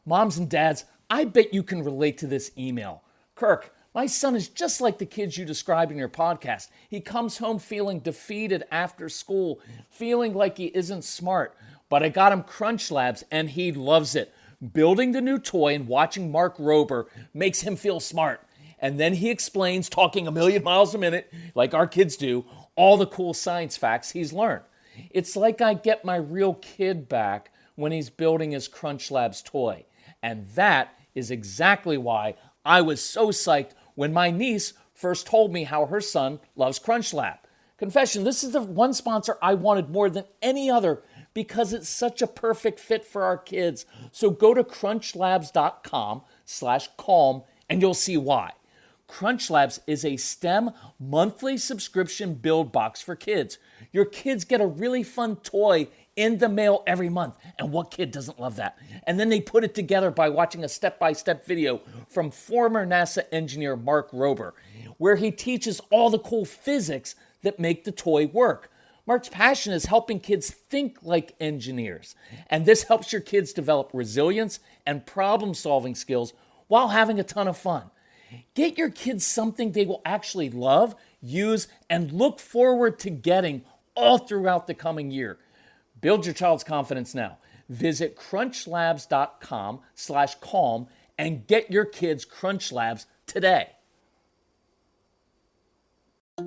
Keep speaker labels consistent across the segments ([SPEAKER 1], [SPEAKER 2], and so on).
[SPEAKER 1] Moms and dads, I bet you can relate to this email. Kirk, my son is just like the kids you described in your podcast. He comes home feeling defeated after school, feeling like he isn't smart. But I got him Crunch Labs and he loves it. Building the new toy and watching Mark Rober makes him feel smart. And then he explains, talking a million miles a minute, like our kids do, all the cool science facts he's learned. It's like I get my real kid back when he's building his Crunch Labs toy. And that is exactly why I was so psyched when my niece first told me how her son loves Crunch Lab. Confession, this is the one sponsor I wanted more than any other because it's such a perfect fit for our kids. So go to crunchlabs.com/calm and you'll see why. Crunch Labs is a STEM monthly subscription build box for kids. Your kids get a really fun toy in the mail every month. And what kid doesn't love that? And then they put it together by watching a step-by-step video from former NASA engineer Mark Rober, where he teaches all the cool physics that make the toy work. Mark's passion is helping kids think like engineers. And this helps your kids develop resilience and problem-solving skills while having a ton of fun. Get your kids something they will actually love, use, and look forward to getting all throughout the coming year. Build your child's confidence now. Visit crunchlabs.com/calm and get your kids Crunch Labs today.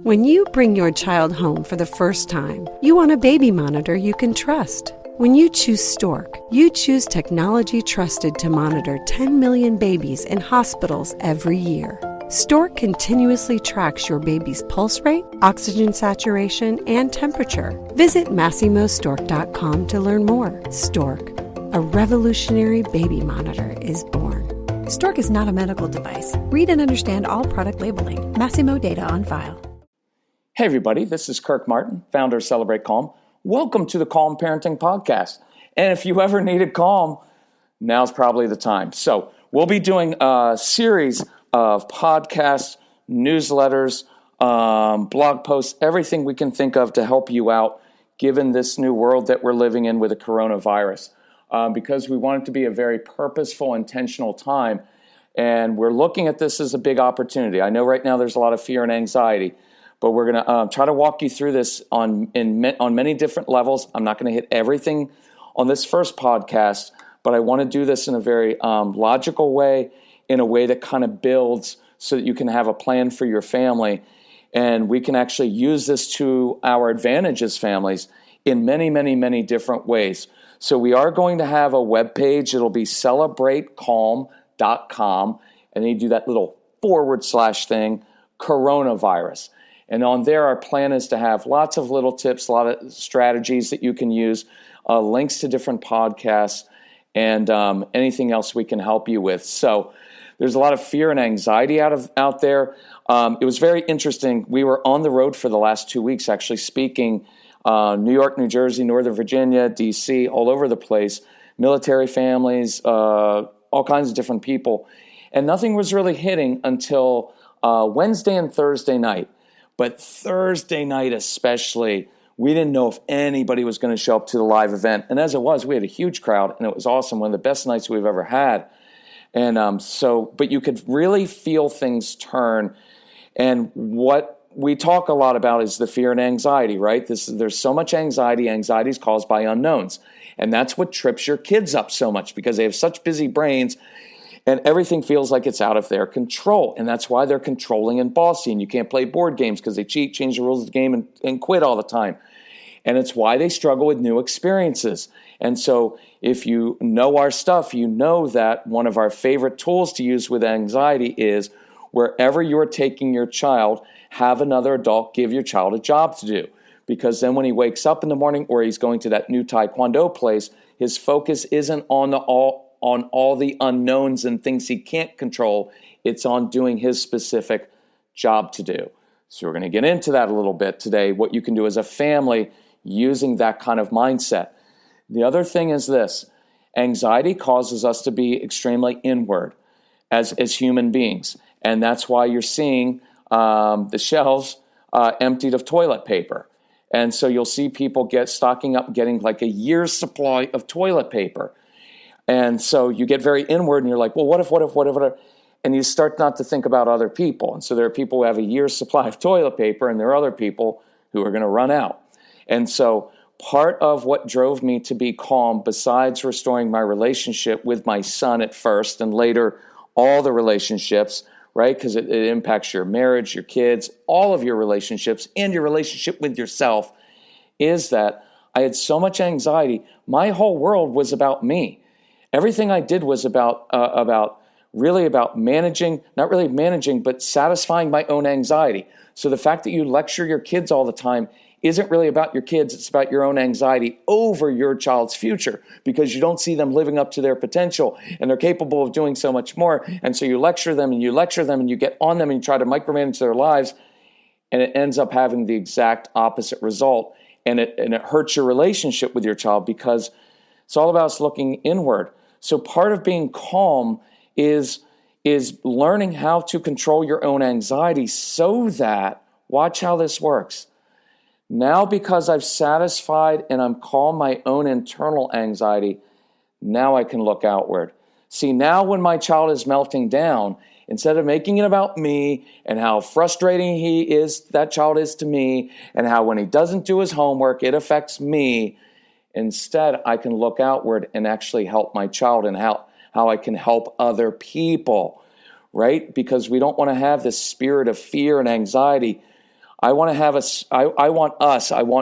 [SPEAKER 2] When you bring your child home for the first time, you want a baby monitor you can trust. When you choose Stork, you choose technology trusted to monitor 10 million babies in hospitals every year. Stork continuously tracks your baby's pulse rate, oxygen saturation, and temperature. Visit MassimoStork.com to learn more. Stork, a revolutionary baby monitor, is born. Stork is not a medical device. Read and understand all product labeling. Massimo data on file.
[SPEAKER 3] Hey everybody, this is Kirk Martin, founder of Celebrate Calm. Welcome to the Calm Parenting Podcast. And if you ever needed calm, now's probably the time. So we'll be doing a series of podcasts, newsletters, blog posts, everything we can think of to help you out given this new world that we're living in with the coronavirus. Because we want it to be a very purposeful, intentional time. And we're looking at this as a big opportunity. I know right now there's a lot of fear and anxiety, but we're going to try to walk you through this on many different levels. I'm not going to hit everything on this first podcast, but I want to do this in a very logical way, in a way that kind of builds so that you can have a plan for your family. And we can actually use this to our advantage as families in many, many, many different ways. So we are going to have a webpage. It'll be celebratecalm.com. And then you do that little / thing, coronavirus. And on there, our plan is to have lots of little tips, a lot of strategies that you can use, links to different podcasts, and anything else we can help you with. So there's a lot of fear and anxiety out there. It was very interesting. We were on the road for the last 2 weeks, actually speaking New York, New Jersey, Northern Virginia, D.C., all over the place, military families, all kinds of different people. And nothing was really hitting until Wednesday and Thursday night. But Thursday night especially, we didn't know if anybody was going to show up to the live event. And as it was, we had a huge crowd, and it was awesome, one of the best nights we've ever had. And but you could really feel things turn. And what we talk a lot about is the fear and anxiety, right? There's so much anxiety. Anxiety is caused by unknowns. And that's what trips your kids up so much, because they have such busy brains and everything feels like it's out of their control. And that's why they're controlling and bossy. And you can't play board games because they cheat, change the rules of the game, and quit all the time. And it's why they struggle with new experiences. And so if you know our stuff, you know that one of our favorite tools to use with anxiety is wherever you're taking your child, have another adult give your child a job to do. Because then when he wakes up in the morning or he's going to that new Taekwondo place, his focus isn't on all the unknowns and things he can't control. It's on doing his specific job to do. So we're going to get into that a little bit today, what you can do as a family using that kind of mindset. The other thing is this: anxiety causes us to be extremely inward as human beings. And that's why you're seeing the shelves emptied of toilet paper. And so you'll see people stocking up, getting like a year's supply of toilet paper. And so you get very inward and you're like, well, what if? And you start not to think about other people. And so there are people who have a year's supply of toilet paper, and there are other people who are going to run out. And so part of what drove me to be calm, besides restoring my relationship with my son at first and later all the relationships, right? Because it impacts your marriage, your kids, all of your relationships, and your relationship with yourself, is that I had so much anxiety. My whole world was about me. Everything I did was about managing, not really managing, but satisfying my own anxiety. So the fact that you lecture your kids all the time isn't really about your kids. It's about your own anxiety over your child's future, because you don't see them living up to their potential and they're capable of doing so much more. And so you lecture them and you get on them and you try to micromanage their lives, and it ends up having the exact opposite result. And it hurts your relationship with your child, because it's all about us looking inward. So part of being calm is learning how to control your own anxiety, so that, watch how this works. Now, because I've satisfied and I'm calm my own internal anxiety, now I can look outward. See, now when my child is melting down, instead of making it about me and how frustrating that child is to me, and how when he doesn't do his homework, it affects me, instead I can look outward and actually help my child, and how I can help other people, right? Because we don't want to have this spirit of fear and anxiety. I want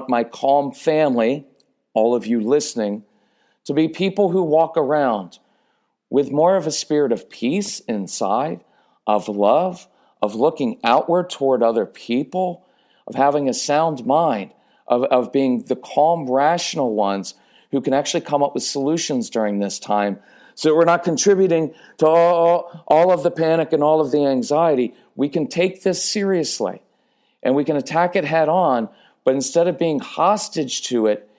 [SPEAKER 3] my calm family, all of you listening, to be people who walk around with more of a spirit of peace inside, of love, of looking outward toward other people, of having a sound mind, of being the calm, rational ones who can actually come up with solutions during this time, so that we're not contributing to all of the panic and all of the anxiety. We can take this seriously and we can attack it head on, but instead of being hostage to it,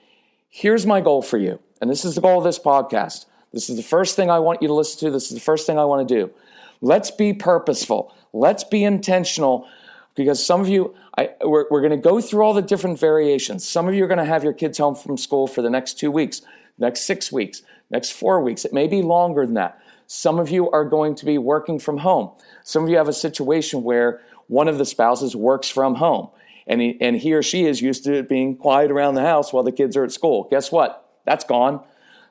[SPEAKER 3] here's my goal for you. And this is the goal of this podcast. This is the first thing I want you to listen to. This is the first thing I want to do. Let's be purposeful. Let's be intentional, because some of you, we're going to go through all the different variations. Some of you are going to have your kids home from school for the next 2 weeks, next 6 weeks, next 4 weeks. It may be longer than that. Some of you are going to be working from home. Some of you have a situation where one of the spouses works from home, and he or she is used to being quiet around the house while the kids are at school. Guess what? That's gone.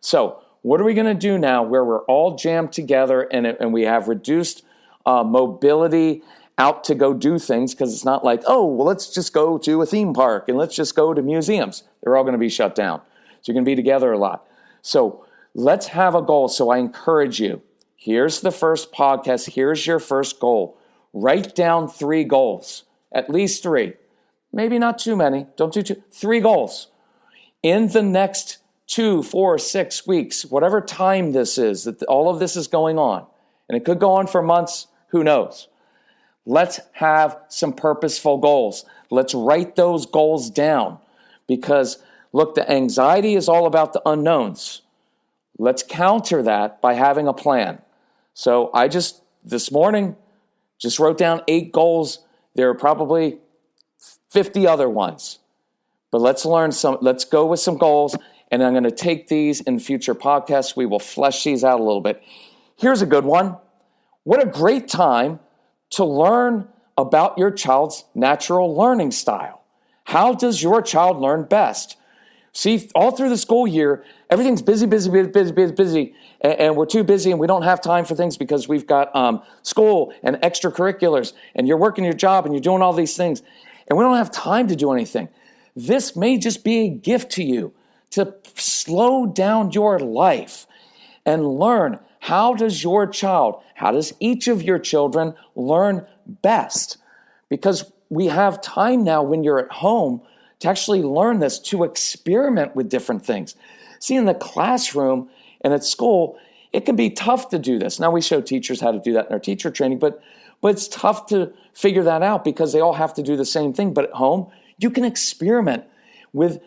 [SPEAKER 3] So what are we going to do now where we're all jammed together and we have reduced mobility out to go do things? Because it's not like, oh, well, let's just go to a theme park and let's just go to museums. They're all going to be shut down. So you're going to be together a lot. So let's have a goal. So I encourage you. Here's the first podcast. Here's your first goal. Write down 3 goals, at least 3. Maybe not too many. Don't do 2. 3 goals. In the next 2, 4, 6 weeks, whatever time this is, that all of this is going on, and it could go on for months, who knows? Let's have some purposeful goals. Let's write those goals down, because look, the anxiety is all about the unknowns. Let's counter that by having a plan. So I this morning, just wrote down 8 goals. There are probably 50 other ones. But let's go with some goals, and I'm going to take these in future podcasts. We will flesh these out a little bit. Here's a good one. What a great time to learn about your child's natural learning style. How does your child learn best? See, all through the school year, everything's busy, and we're too busy and we don't have time for things because we've got school and extracurriculars, and you're working your job and you're doing all these things, and we don't have time to do anything. This may just be a gift to you to slow down your life and learn, how does each of your children learn best? Because we have time now when you're at home to actually learn this, to experiment with different things. See, in the classroom and at school, it can be tough to do this. Now, we show teachers how to do that in our teacher training, but it's tough to figure that out because they all have to do the same thing. But at home, you can experiment with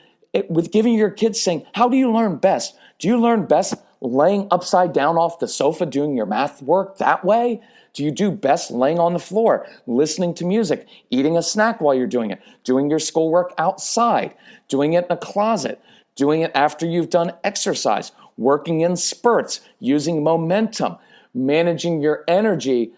[SPEAKER 3] giving your kids, saying, how do you learn best? Do you learn best laying upside down off the sofa doing your math work that way? Do you do best laying on the floor, listening to music, eating a snack while you're doing it, doing your schoolwork outside, doing it in a closet, doing it after you've done exercise, working in spurts, using momentum, managing your energy.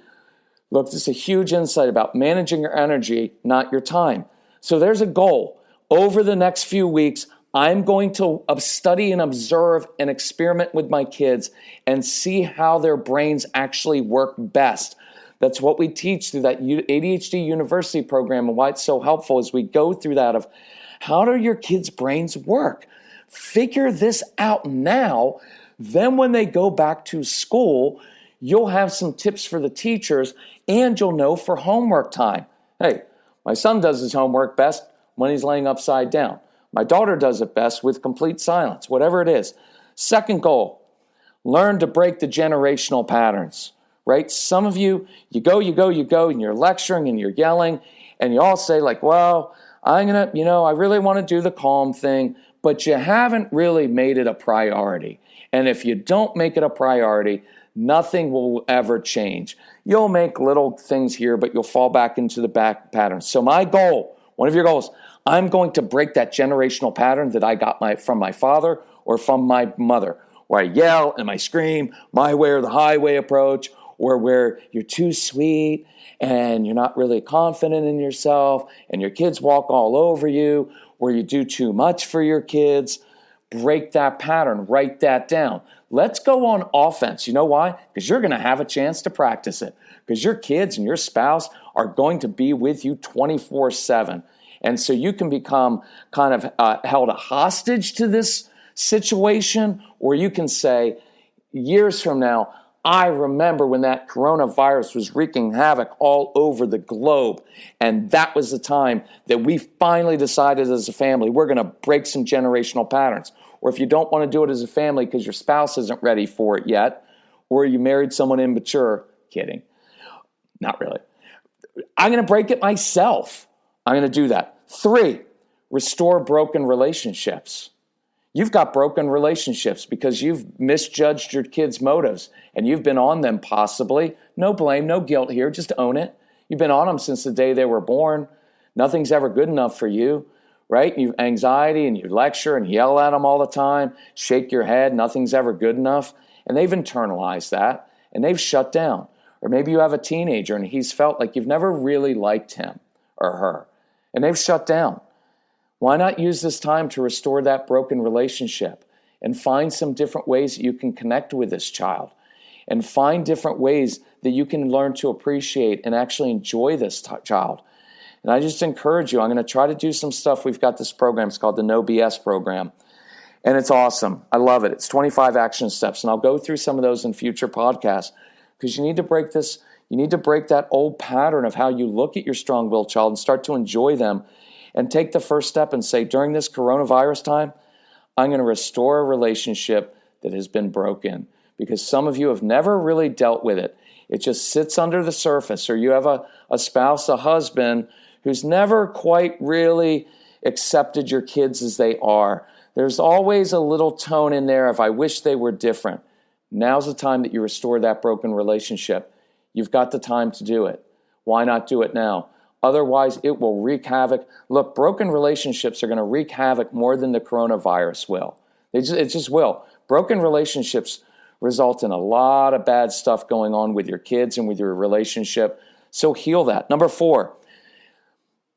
[SPEAKER 3] Look, this is a huge insight about managing your energy, not your time. So there's a goal. Over the next few weeks, I'm going to study and observe and experiment with my kids and see how their brains actually work best. That's what we teach through that ADHD University program, and why it's so helpful is we go through that of how do your kids' brains work? Figure this out now. Then when they go back to school, you'll have some tips for the teachers, and you'll know for homework time. Hey, my son does his homework best when he's laying upside down. My daughter does it best with complete silence, whatever it is. Second goal, learn to break the generational patterns, right? Some of you go, and you're lecturing and you're yelling, and you all say like, well, I really want to do the calm thing, but you haven't really made it a priority. And if you don't make it a priority, nothing will ever change. You'll make little things here, but you'll fall back into the back pattern. So my goal, one of your goals, I'm going to break that generational pattern that I got from my father or from my mother, where I yell and I scream, my way or the highway approach, or where you're too sweet and you're not really confident in yourself and your kids walk all over you, where you do too much for your kids. Break that pattern, write that down. Let's go on offense. You know why? Because you're going to have a chance to practice it, because your kids and your spouse are going to be with you 24/7. And so you can become kind of held a hostage to this situation, or you can say, years from now, I remember when that coronavirus was wreaking havoc all over the globe. And that was the time that we finally decided as a family, we're going to break some generational patterns. Or if you don't want to do it as a family because your spouse isn't ready for it yet, or you married someone immature, kidding, not really. I'm going to break it myself. I'm going to do that. 3, restore broken relationships. You've got broken relationships because you've misjudged your kids' motives and you've been on them possibly. No blame, no guilt here, just own it. You've been on them since the day they were born. Nothing's ever good enough for you, right? You have anxiety and you lecture and yell at them all the time, shake your head, nothing's ever good enough. And they've internalized that and they've shut down. Or maybe you have a teenager and he's felt like you've never really liked him or her and they've shut down. Why not use this time to restore that broken relationship and find some different ways that you can connect with this child and find different ways that you can learn to appreciate and actually enjoy this child? And I just encourage you, I'm going to try to do some stuff. We've got this program, it's called the No BS program, and it's awesome. I love it. It's 25 action steps, and I'll go through some of those in future podcasts because you need to break this. You need to break that old pattern of how you look at your strong-willed child and start to enjoy them. And take the first step and say, during this coronavirus time, I'm going to restore a relationship that has been broken. Because some of you have never really dealt with it. It just sits under the surface. Or you have a spouse, a husband, who's never quite really accepted your kids as they are. There's always a little tone in there of, I wish they were different. Now's the time that you restore that broken relationship. You've got the time to do it. Why not do it now? Otherwise, it will wreak havoc. Look, broken relationships are going to wreak havoc more than the coronavirus will. It just will. Broken relationships result in a lot of bad stuff going on with your kids and with your relationship. So heal that. Number 4,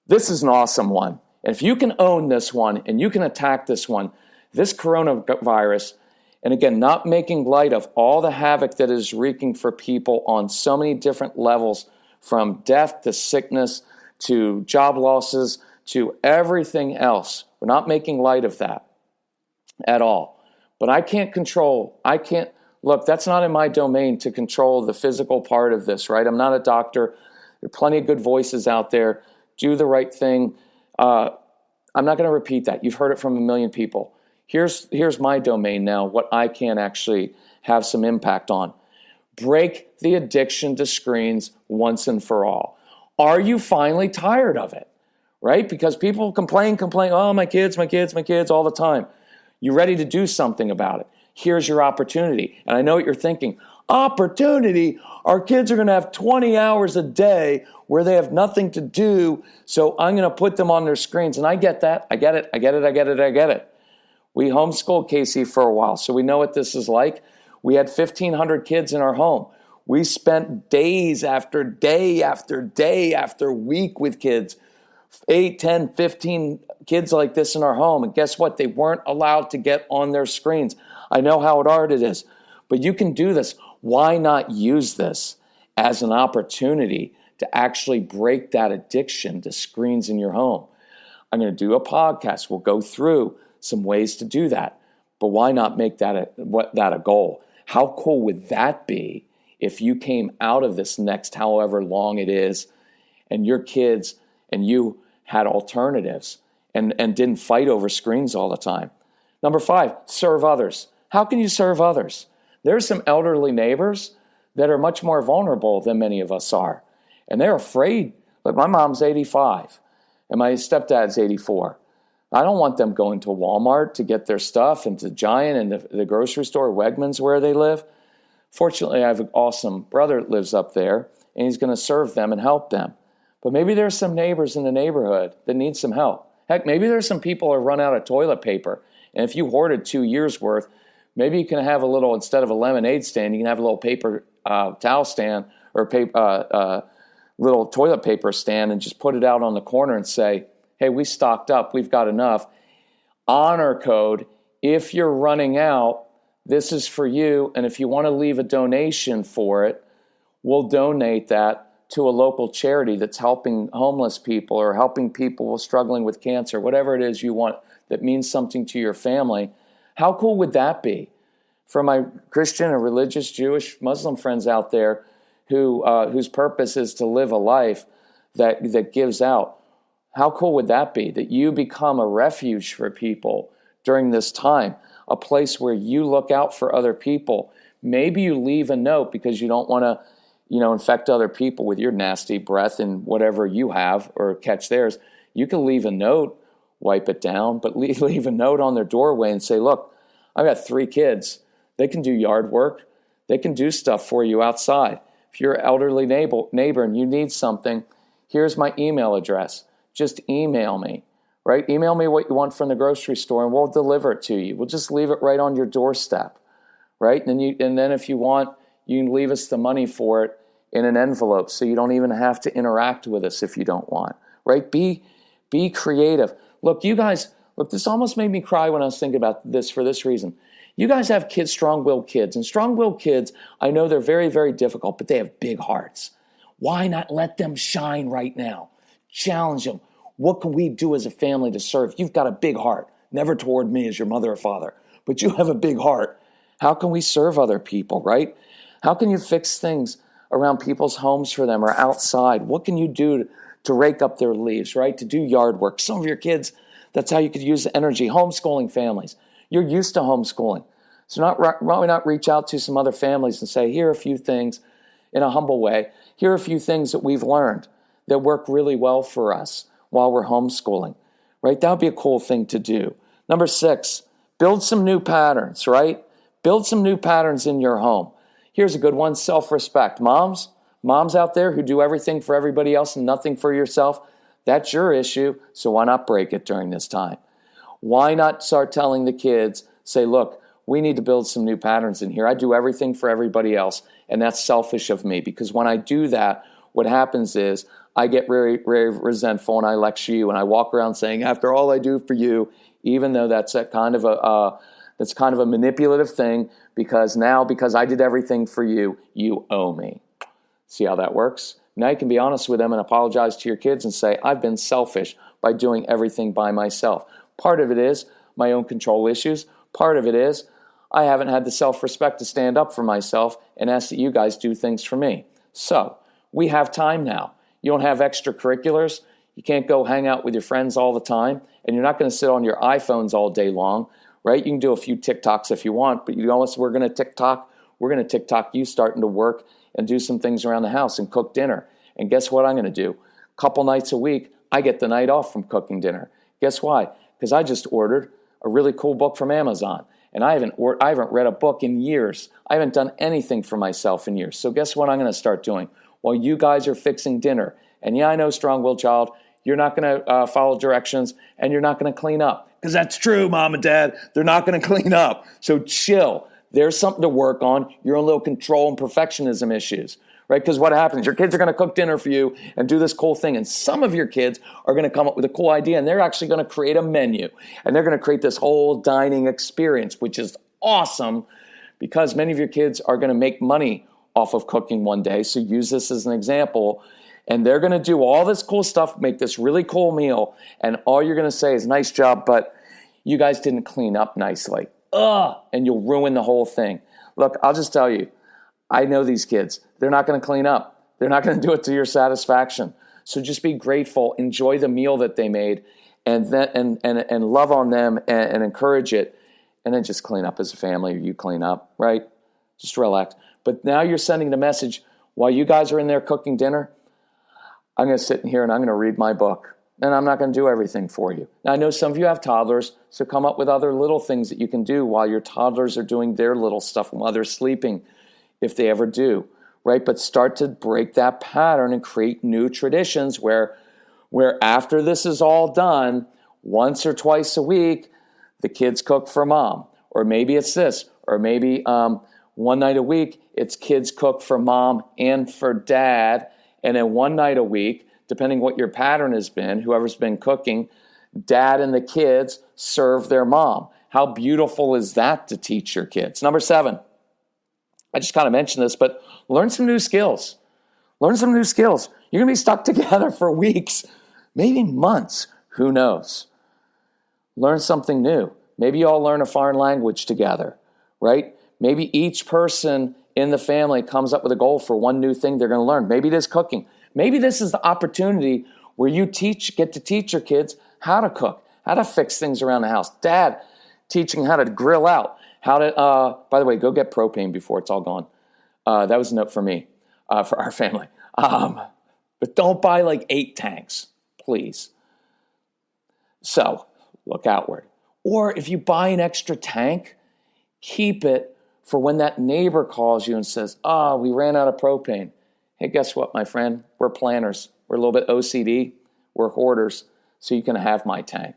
[SPEAKER 3] this is an awesome one. And if you can own this one and you can attack this one, this coronavirus, and again, not making light of all the havoc that is wreaking for people on so many different levels, from death to sickness to job losses to everything else. We're not making light of that at all. But look, that's not in my domain to control the physical part of this, right? I'm not a doctor. There are plenty of good voices out there. Do the right thing. I'm not going to repeat that. You've heard it from a million people. Here's my domain now, what I can actually have some impact on. Break the addiction to screens once and for all. Are you finally tired of it? Right? Because people complain, oh, my kids all the time. You ready to do something about it? Here's your opportunity. And I know what you're thinking. Opportunity? Our kids are going to have 20 hours a day where they have nothing to do, so I'm going to put them on their screens. And I get that. I get it. We homeschooled Casey for a while, so we know what this is like. We had 1,500 kids in our home. We spent days after day after day after week with kids, 8, 10, 15 kids like this in our home. And guess what? They weren't allowed to get on their screens. I know how hard it is, but you can do this. Why not use this as an opportunity to actually break that addiction to screens in your home? I'm going to do a podcast. We'll go through some ways to do that. But why not make that a goal? How cool would that be if you came out of this next however long it is and your kids and you had alternatives and didn't fight over screens all the time? Number 5, serve others. How can you serve others? There's some elderly neighbors that are much more vulnerable than many of us are. And they're afraid. Look, my mom's 85 and my stepdad's 84. I don't want them going to Walmart to get their stuff and to Giant and the grocery store, Wegmans, where they live. Fortunately, I have an awesome brother that lives up there, and he's going to serve them and help them. But maybe there's some neighbors in the neighborhood that need some help. Heck, maybe there's some people who run out of toilet paper. And if you hoarded 2 years' worth, maybe you can have a little, instead of a lemonade stand, you can have a little paper towel stand or little toilet paper stand and just put it out on the corner and say, hey, we stocked up, we've got enough. Honor code, if you're running out, this is for you. And if you want to leave a donation for it, we'll donate that to a local charity that's helping homeless people or helping people struggling with cancer, whatever it is you want that means something to your family. How cool would that be? For my Christian or religious, Jewish, Muslim friends out there whose purpose is to live a life that gives out, how cool would that be? That you become a refuge for people during this time, a place where you look out for other people. Maybe you leave a note because you don't want to, infect other people with your nasty breath and whatever you have or catch theirs. You can leave a note, wipe it down, but leave a note on their doorway and say, look, I've got 3 kids. They can do yard work. They can do stuff for you outside. If you're an elderly neighbor and you need something, here's my email address. Just email me, right? Email me what you want from the grocery store and we'll deliver it to you. We'll just leave it right on your doorstep, right? And then if you want, you can leave us the money for it in an envelope so you don't even have to interact with us if you don't want, right? Be creative. Look, you guys, this almost made me cry when I was thinking about this for this reason. You guys have kids, strong-willed kids, and strong-willed kids, I know they're very, very difficult, but they have big hearts. Why not let them shine right now? Challenge them. What can we do as a family to serve? You've got a big heart, never toward me as your mother or father, but you have a big heart. How can we serve other people, right? How can you fix things around people's homes for them or outside? What can you do to rake up their leaves, right? To do yard work. Some of your kids, that's how you could use the energy. Homeschooling families. You're used to homeschooling. So why not reach out to some other families and say, here are a few things in a humble way. Here are a few things that we've learned that work really well for us while we're homeschooling, right? That would be a cool thing to do. Number 6, build some new patterns, right? Build some new patterns in your home. Here's a good one, self-respect. Moms out there who do everything for everybody else and nothing for yourself, that's your issue, so why not break it during this time? Why not start telling the kids, say, look, we need to build some new patterns in here. I do everything for everybody else, and that's selfish of me because when I do that, what happens is I get very, very resentful and I lecture you and I walk around saying, after all I do for you, even though that's kind of a manipulative thing because I did everything for you, you owe me. See how that works? Now you can be honest with them and apologize to your kids and say, I've been selfish by doing everything by myself. Part of it is my own control issues. Part of it is I haven't had the self-respect to stand up for myself and ask that you guys do things for me. So we have time now. You don't have extracurriculars. You can't go hang out with your friends all the time, and you're not going to sit on your iPhones all day long, right? You can do a few TikToks if you want, but we're going to TikTok you starting to work and do some things around the house and cook dinner. And guess what I'm going to do? A couple nights a week, I get the night off from cooking dinner. Guess why? Because I just ordered a really cool book from Amazon. And I haven't read a book in years. I haven't done anything for myself in years. So guess what I'm going to start doing? While you guys are fixing dinner, and yeah, I know, strong-willed child, you're not going to follow directions, and you're not going to clean up. Because that's true, Mom and Dad. They're not going to clean up. So chill. There's something to work on. Your own little control and perfectionism issues, right? Because what happens? Your kids are going to cook dinner for you and do this cool thing. And some of your kids are going to come up with a cool idea, and they're actually going to create a menu. And they're going to create this whole dining experience, which is awesome because many of your kids are going to make money off of cooking one day. So use this as an example. And they're going to do all this cool stuff, make this really cool meal. And all you're going to say is, nice job, but you guys didn't clean up nicely. And you'll ruin the whole thing. Look, I'll just tell you, I know these kids. They're not going to clean up. They're not going to do it to your satisfaction. So just be grateful, enjoy the meal that they made, and love on them and encourage it. And then just clean up as a family, or you clean up, right? Just relax. But now you're sending the message, while you guys are in there cooking dinner, I'm going to sit in here and I'm going to read my book. And I'm not going to do everything for you. Now, I know some of you have toddlers, so come up with other little things that you can do while your toddlers are doing their little stuff and while they're sleeping, if they ever do, right? But start to break that pattern and create new traditions where after this is all done, once or twice a week, the kids cook for Mom. Or maybe it's this, or maybe one night a week, it's kids cook for Mom and for Dad. And then one night a week, depending what your pattern has been, whoever's been cooking, Dad and the kids serve their Mom. How beautiful is that to teach your kids? Number 7, I just kind of mentioned this, but learn some new skills. Learn some new skills. You're going to be stuck together for weeks, maybe months. Who knows? Learn something new. Maybe you all learn a foreign language together, right? Maybe each person in the family comes up with a goal for one new thing they're going to learn. Maybe it is cooking. Maybe this is the opportunity where you get to teach your kids how to cook, how to fix things around the house. Dad teaching how to grill out, how to, by the way, go get propane before it's all gone. That was a note for me, for our family. But don't buy like 8 tanks, please. So look outward. Or if you buy an extra tank, keep it for when that neighbor calls you and says, we ran out of propane. Hey, guess what, my friend? We're planners. We're a little bit OCD. We're hoarders. So you can have my tank,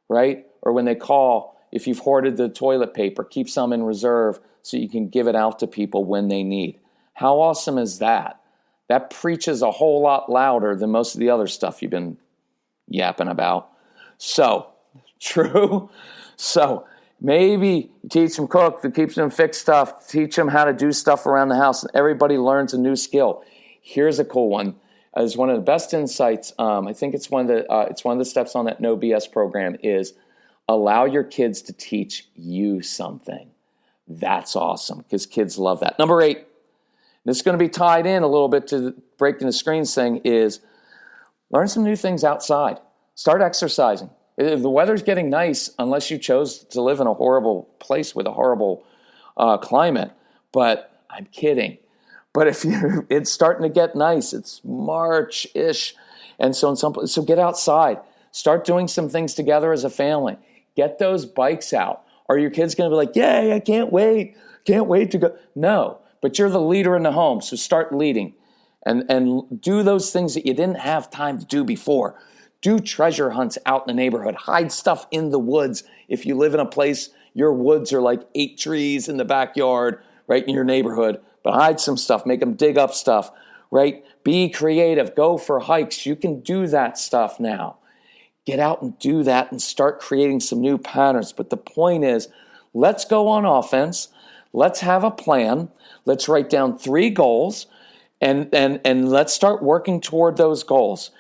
[SPEAKER 3] right? Or when they call, if you've hoarded the toilet paper, keep some in reserve so you can give it out to people when they need. How awesome is that? That preaches a whole lot louder than most of the other stuff you've been yapping about. So, true. So, maybe teach them cook, teach them fix stuff, teach them how to do stuff around the house, and everybody learns a new skill. Here's a cool one. As one of the best insights, I think it's one of the steps on that No BS program is allow your kids to teach you something. That's awesome because kids love that. Number 8, this is going to be tied in a little bit to the breaking the screens thing is learn some new things outside. Start exercising. The weather's getting nice unless you chose to live in a horrible place with a horrible climate. But I'm kidding. But it's starting to get nice. It's March-ish. And so get outside. Start doing some things together as a family. Get those bikes out. Are your kids going to be like, yay, I can't wait. Can't wait to go. No, but you're the leader in the home. So start leading and do those things that you didn't have time to do before. Do treasure hunts out in the neighborhood. Hide stuff in the woods. If you live in a place, your woods are like 8 trees in the backyard, right in your neighborhood. But hide some stuff. Make them dig up stuff, right? Be creative. Go for hikes. You can do that stuff now. Get out and do that and start creating some new patterns. But the point is, let's go on offense. Let's have a plan. Let's write down 3 goals and let's start working toward those goals.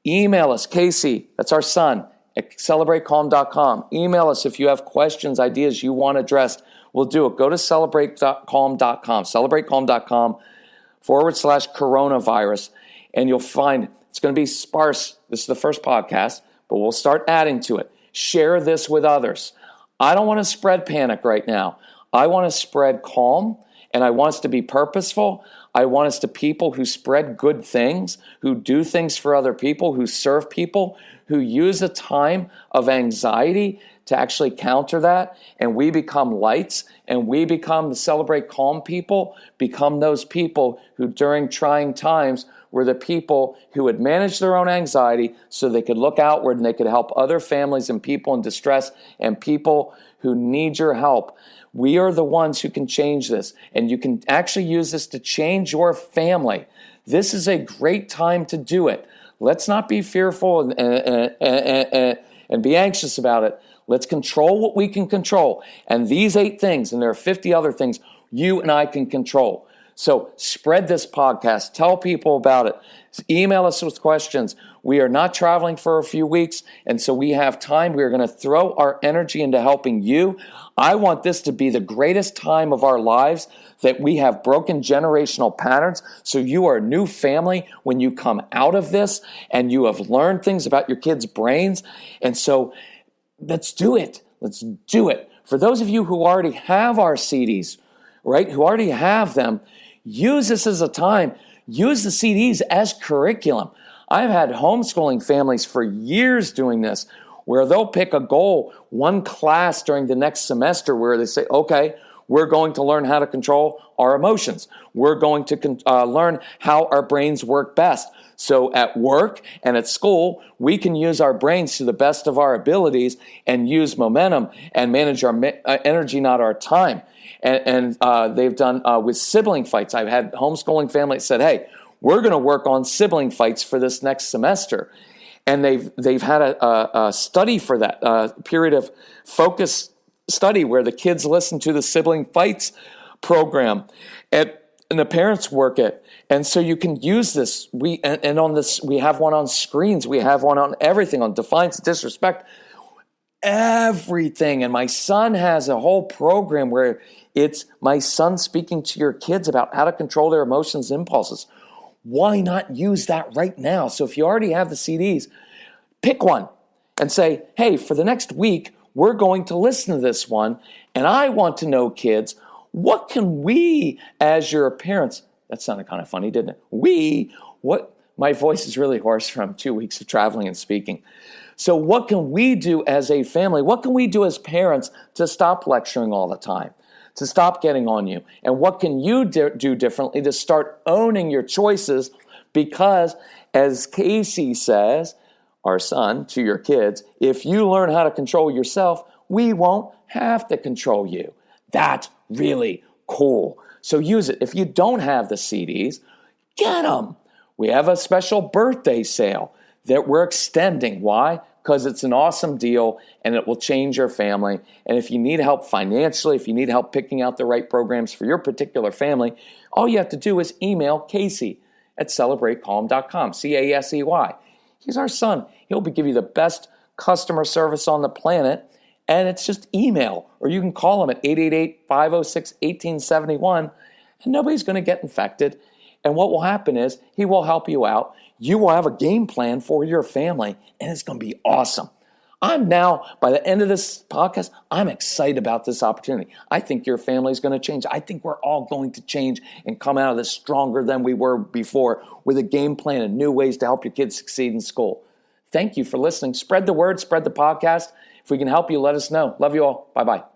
[SPEAKER 3] Email us, Casey, that's our son, at celebratecalm.com. Email us if you have questions, ideas you want addressed. We'll do it. Go to celebratecalm.com, celebratecalm.com/coronavirus, and you'll find it's going to be sparse. This is the first podcast, but we'll start adding to it. Share this with others. I don't want to spread panic right now. I want to spread calm, and I want us to be purposeful. I want us to people who spread good things, who do things for other people, who serve people, who use a time of anxiety to actually counter that, and we become lights, and we become the Celebrate Calm people, become those people who during trying times were the people who would manage their own anxiety so they could look outward and they could help other families and people in distress and people who need your help. We are the ones who can change this, and you can actually use this to change your family. This is a great time to do it. Let's not be fearful and be anxious about it. Let's control what we can control. And these 8 things, and there are 50 other things, you and I can control. So spread this podcast. Tell people about it. Email us with questions. We are not traveling for a few weeks, and so we have time. We are going to throw our energy into helping you. I want this to be the greatest time of our lives, that we have broken generational patterns, so you are a new family when you come out of this, and you have learned things about your kids' brains. And so let's do it. Let's do it. For those of you who already have our CDs, right, who already have them, use this as a time. Use the CDs as curriculum. I've had homeschooling families for years doing this, where they'll pick a goal, one class during the next semester, where they say, okay, we're going to learn how to control our emotions. We're going to learn how our brains work best. So at work and at school, we can use our brains to the best of our abilities and use momentum and manage our energy, not our time. And they've done with sibling fights. I've had homeschooling families said, hey, we're going to work on sibling fights for this next semester. And they've had a study for that, a period of focus study where the kids listen to the sibling fights program and the parents work it. And so you can use this. And on this, we have one on screens. We have one on everything, on defiance, disrespect, everything. And my son has a whole program where it's my son speaking to your kids about how to control their emotions and impulses. Why not use that right now? So if you already have the CDs, pick one and say, hey, for the next week, we're going to listen to this one. And I want to know, kids, what can we, as your parents, that sounded kind of funny, didn't it? My voice is really hoarse from 2 weeks of traveling and speaking. So what can we do as a family? What can we do as parents to stop lecturing all the time, to stop getting on you? And what can you do differently to start owning your choices? Because as Casey says, our son, to your kids, if you learn how to control yourself, we won't have to control you. That's really cool. So use it. If you don't have the CDs, get them. We have a special birthday sale that we're extending. Why? Because it's an awesome deal and it will change your family. And if you need help financially, if you need help picking out the right programs for your particular family, all you have to do is email Casey at celebratecalm.com, CASEY. He's our son. He'll give you the best customer service on the planet. And it's just email, or you can call him at 888-506-1871, and nobody's going to get infected. And what will happen is he will help you out. You will have a game plan for your family, and it's going to be awesome. I'm now, by the end of this podcast, I'm excited about this opportunity. I think your family is going to change. I think we're all going to change and come out of this stronger than we were before, with a game plan and new ways to help your kids succeed in school. Thank you for listening. Spread the word, spread the podcast. If we can help you, let us know. Love you all. Bye-bye.